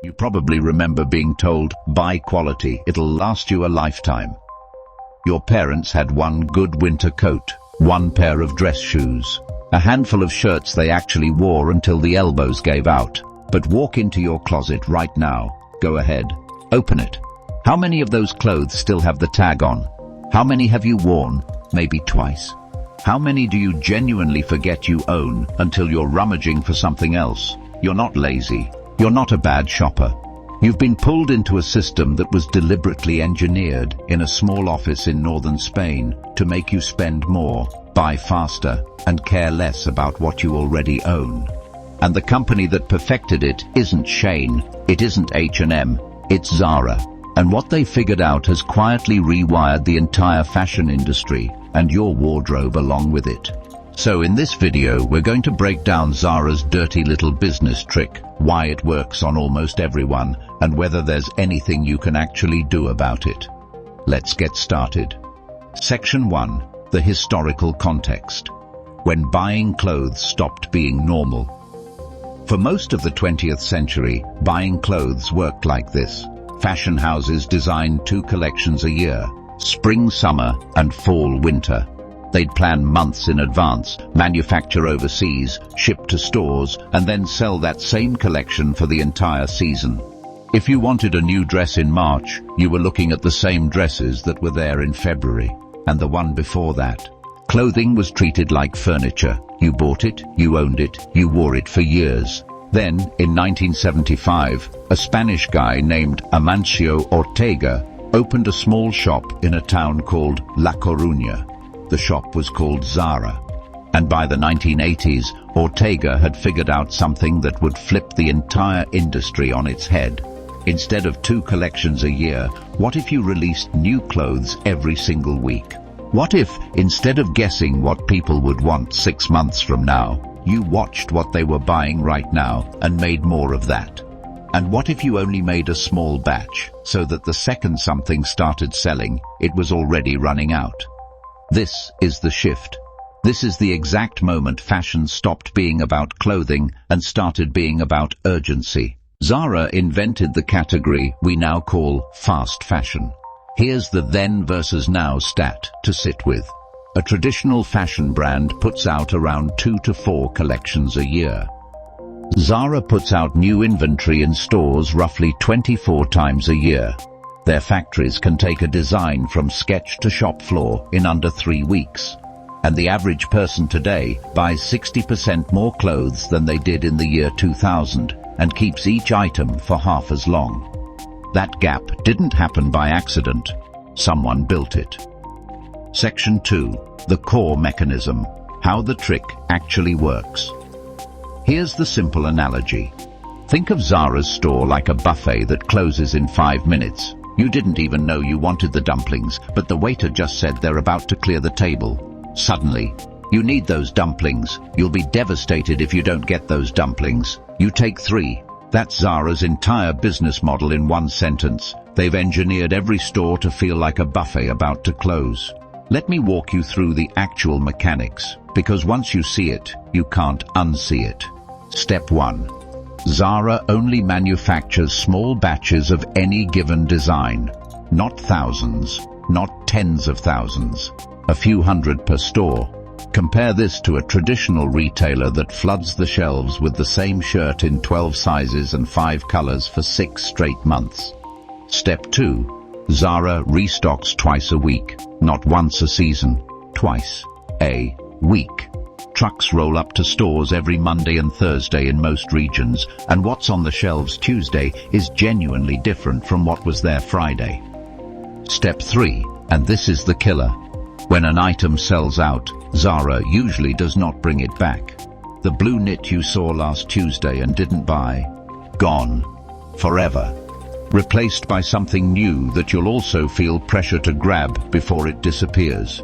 You probably remember being told, buy quality, it'll last you a lifetime. Your parents had one good winter coat, one pair of dress shoes, a handful of shirts they actually wore until the elbows gave out. But walk into your closet right now. Go ahead. Open it. How many of those clothes still have the tag on? How many have you worn? Maybe twice. How many do you genuinely forget you own until you're rummaging for something else? You're not lazy. You're not a bad shopper. You've been pulled into a system that was deliberately engineered in a small office in northern Spain to make you spend more, buy faster, and care less about what you already own. And the company that perfected it isn't Shane, it isn't H&M, it's Zara. And what they figured out has quietly rewired the entire fashion industry, and your wardrobe along with it. So in this video we're going to break down Zara's dirty little business trick, why it works on almost everyone, and whether there's anything you can actually do about it. Let's get started. Section 1. The historical context. When buying clothes stopped being normal. For most of the 20th century, buying clothes worked like this. Fashion houses designed 2 collections a year, spring, summer, and fall, winter. They'd plan months in advance, manufacture overseas, ship to stores, and then sell that same collection for the entire season. If you wanted a new dress in March, you were looking at the same dresses that were there in February, and the one before that. Clothing was treated like furniture. You bought it, you owned it, you wore it for years. Then, in 1975, a Spanish guy named Amancio Ortega opened a small shop in a town called La Coruña. The shop was called Zara. And by the 1980s, Ortega had figured out something that would flip the entire industry on its head. Instead of 2 collections a year, what if you released new clothes every single week? What if, instead of guessing what people would want 6 months from now, you watched what they were buying right now and made more of that? And what if you only made a small batch, so that the second something started selling, it was already running out? This is the shift. This is the exact moment fashion stopped being about clothing and started being about urgency. Zara invented the category we now call fast fashion. Here's the then versus now stat to sit with. A traditional fashion brand puts out around 2 to 4 collections a year. Zara puts out new inventory in stores roughly 24 times a year. Their factories can take a design from sketch to shop floor in under 3 weeks. And the average person today buys 60% more clothes than they did in the year 2000 and keeps each item for half as long. That gap didn't happen by accident. Someone built it. Section 2. The core mechanism. How the trick actually works. Here's the simple analogy. Think of Zara's store like a buffet that closes in 5 minutes. You didn't even know you wanted the dumplings, but the waiter just said they're about to clear the table. Suddenly, you need those dumplings. You'll be devastated if you don't get those dumplings. You take 3. That's Zara's entire business model in one sentence. They've engineered every store to feel like a buffet about to close. Let me walk you through the actual mechanics, because once you see it, you can't unsee it. Step 1. Zara only manufactures small batches of any given design. Not thousands, not tens of thousands. A few hundred per store. Compare this to a traditional retailer that floods the shelves with the same shirt in 12 sizes and 5 colors for 6 straight months. Step 2. Zara restocks twice a week, not once a season, twice a week. Trucks roll up to stores every Monday and Thursday in most regions, and what's on the shelves Tuesday is genuinely different from what was there Friday. Step 3, and this is the killer. When an item sells out, Zara usually does not bring it back. The blue knit you saw last Tuesday and didn't buy, gone. Forever. Replaced by something new that you'll also feel pressure to grab before it disappears.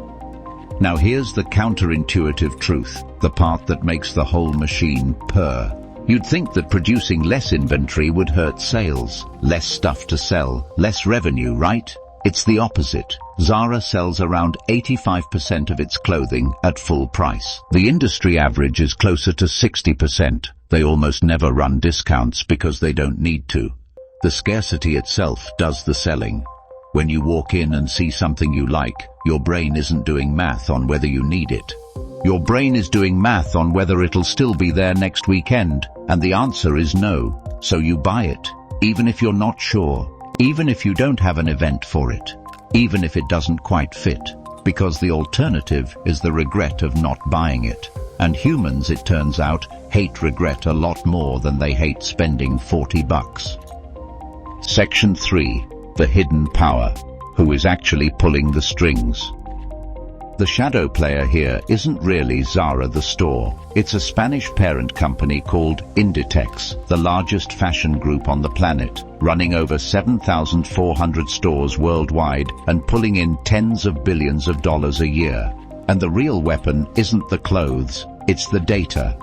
Now here's the counterintuitive truth, the part that makes the whole machine purr. You'd think that producing less inventory would hurt sales, less stuff to sell, less revenue, right? It's the opposite. Zara sells around 85% of its clothing at full price. The industry average is closer to 60%. They almost never run discounts because they don't need to. The scarcity itself does the selling. When you walk in and see something you like, your brain isn't doing math on whether you need it. Your brain is doing math on whether it'll still be there next weekend, and the answer is no, so you buy it, even if you're not sure, even if you don't have an event for it, even if it doesn't quite fit, because the alternative is the regret of not buying it. And humans, it turns out, hate regret a lot more than they hate spending $40. Section 3. The hidden power. Who is actually pulling the strings? The shadow player here isn't really Zara the store. It's a Spanish parent company called Inditex, the largest fashion group on the planet, running over 7,400 stores worldwide and pulling in tens of billions of dollars a year. And the real weapon isn't the clothes, it's the data.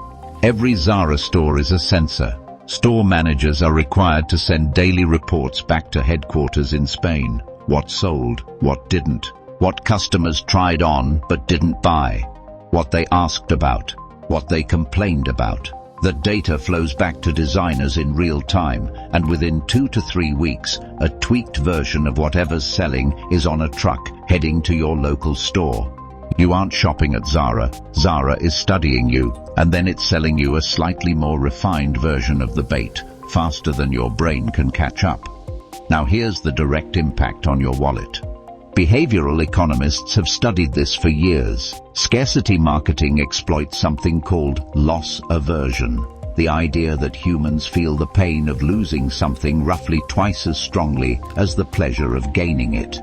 Every Zara store is a sensor. Store managers are required to send daily reports back to headquarters in Spain. What sold, what didn't, what customers tried on but didn't buy, what they asked about, what they complained about. The data flows back to designers in real time, and within 2 to 3 weeks, a tweaked version of whatever's selling is on a truck heading to your local store. You aren't shopping at Zara. Zara is studying you, and then it's selling you a slightly more refined version of the bait, faster than your brain can catch up. Now here's the direct impact on your wallet. Behavioral economists have studied this for years. Scarcity marketing exploits something called loss aversion, the idea that humans feel the pain of losing something roughly twice as strongly as the pleasure of gaining it.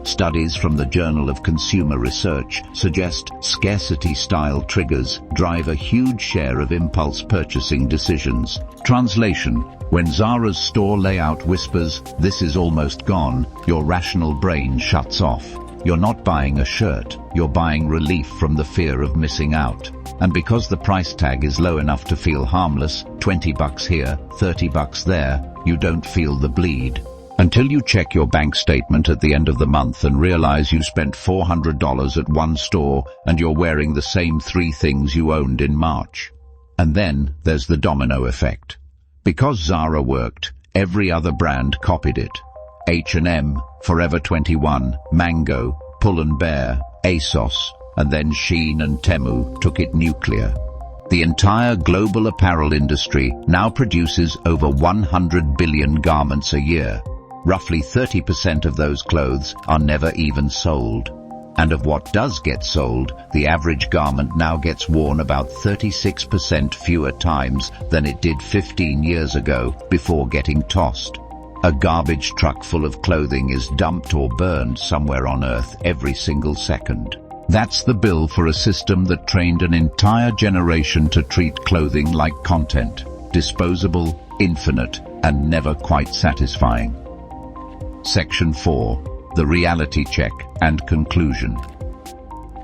Studies from the Journal of Consumer Research suggest scarcity-style triggers drive a huge share of impulse purchasing decisions. Translation: when Zara's store layout whispers, "This is almost gone," your rational brain shuts off. You're not buying a shirt, you're buying relief from the fear of missing out. And because the price tag is low enough to feel harmless, $20 here, $30 there, you don't feel the bleed. Until you check your bank statement at the end of the month and realize you spent $400 at one store and you're wearing the same 3 things you owned in March. And then there's the domino effect. Because Zara worked, every other brand copied it. H&M, Forever 21, Mango, Pull & Bear, ASOS, and then Shein and Temu took it nuclear. The entire global apparel industry now produces over 100 billion garments a year. Roughly 30% of those clothes are never even sold. And of what does get sold, the average garment now gets worn about 36% fewer times than it did 15 years ago before getting tossed. A garbage truck full of clothing is dumped or burned somewhere on Earth every single second. That's the bill for a system that trained an entire generation to treat clothing like content, disposable, infinite, and never quite satisfying. Section 4. The reality check and conclusion.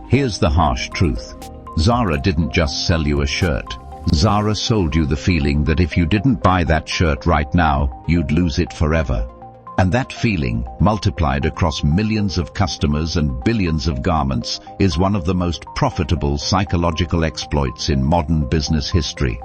Here's the harsh truth. Zara didn't just sell you a shirt. Zara sold you the feeling that if you didn't buy that shirt right now, you'd lose it forever. And that feeling, multiplied across millions of customers and billions of garments, is one of the most profitable psychological exploits in modern business history.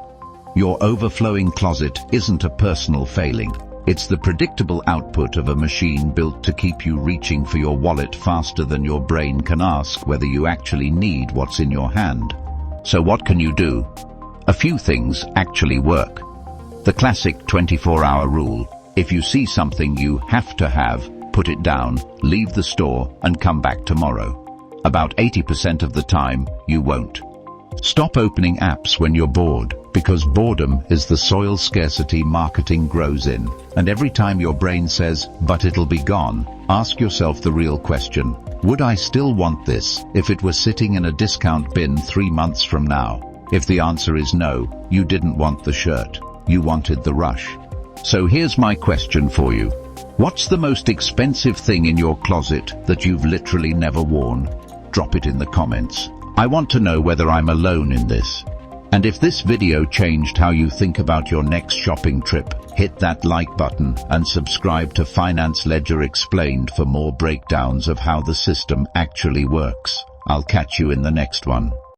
Your overflowing closet isn't a personal failing. It's the predictable output of a machine built to keep you reaching for your wallet faster than your brain can ask whether you actually need what's in your hand. So what can you do? A few things actually work. The classic 24-hour rule. If you see something you have to have, put it down, leave the store, and come back tomorrow. About 80% of the time, you won't. Stop opening apps when you're bored, because boredom is the soil scarcity marketing grows in. And every time your brain says, "but it'll be gone," ask yourself the real question: would I still want this if it were sitting in a discount bin 3 months from now? If the answer is no, you didn't want the shirt. You wanted the rush. So here's my question for you. What's the most expensive thing in your closet that you've literally never worn? Drop it in the comments. I want to know whether I'm alone in this. And if this video changed how you think about your next shopping trip, hit that like button and subscribe to Finance Ledger Explained for more breakdowns of how the system actually works. I'll catch you in the next one.